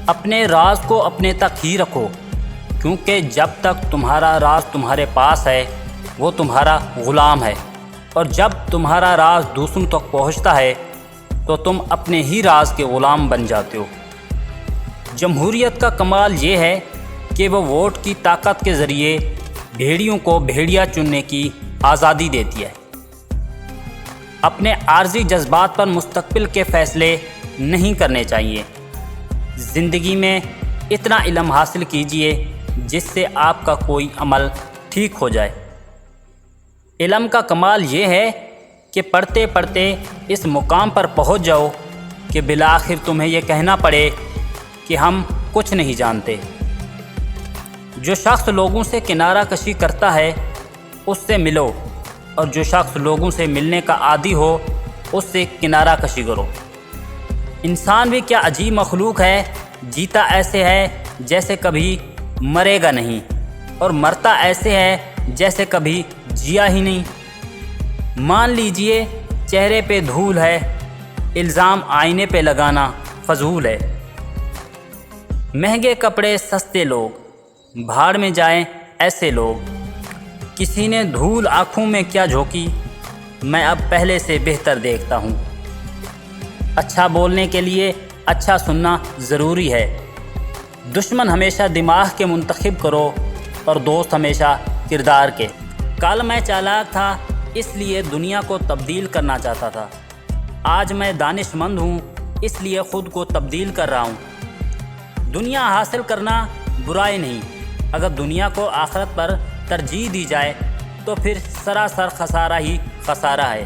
اپنے راز کو اپنے تک ہی رکھو، کیونکہ جب تک تمہارا راز تمہارے پاس ہے وہ تمہارا غلام ہے، اور جب تمہارا راز دوسروں تک پہنچتا ہے تو تم اپنے ہی راز کے غلام بن جاتے ہو۔ جمہوریت کا کمال یہ ہے کہ وہ ووٹ کی طاقت کے ذریعے بھیڑیوں کو بھیڑیا چننے کی آزادی دیتی ہے۔ اپنے عارضی جذبات پر مستقبل کے فیصلے نہیں کرنے چاہیے۔ زندگی میں اتنا علم حاصل کیجیے جس سے آپ کا کوئی عمل ٹھیک ہو جائے۔ علم کا کمال یہ ہے کہ پڑھتے پڑھتے اس مقام پر پہنچ جاؤ کہ بالآخر تمہیں یہ کہنا پڑے کہ ہم کچھ نہیں جانتے۔ جو شخص لوگوں سے کنارہ کشی کرتا ہے اس سے ملو، اور جو شخص لوگوں سے ملنے کا عادی ہو اس سے کنارہ کشی کرو۔ انسان بھی کیا عجیب مخلوق ہے، جیتا ایسے ہے جیسے کبھی مرے گا نہیں، اور مرتا ایسے ہے جیسے کبھی جیا ہی نہیں۔ مان لیجئے چہرے پہ دھول ہے، الزام آئینے پہ لگانا فضول ہے۔ مہنگے کپڑے سستے لوگ، بھاڑ میں جائیں ایسے لوگ۔ کسی نے دھول آنکھوں میں کیا جھونکی، میں اب پہلے سے بہتر دیکھتا ہوں۔ اچھا بولنے کے لیے اچھا سننا ضروری ہے۔ دشمن ہمیشہ دماغ کے منتخب کرو اور دوست ہمیشہ کردار کے۔ کل میں چالاک تھا اس لیے دنیا کو تبدیل کرنا چاہتا تھا، آج میں دانش مند ہوں اس لیے خود کو تبدیل کر رہا ہوں۔ دنیا حاصل کرنا برائی نہیں، اگر دنیا کو آخرت پر ترجیح دی جائے تو پھر سراسر خسارہ ہی خسارہ ہے۔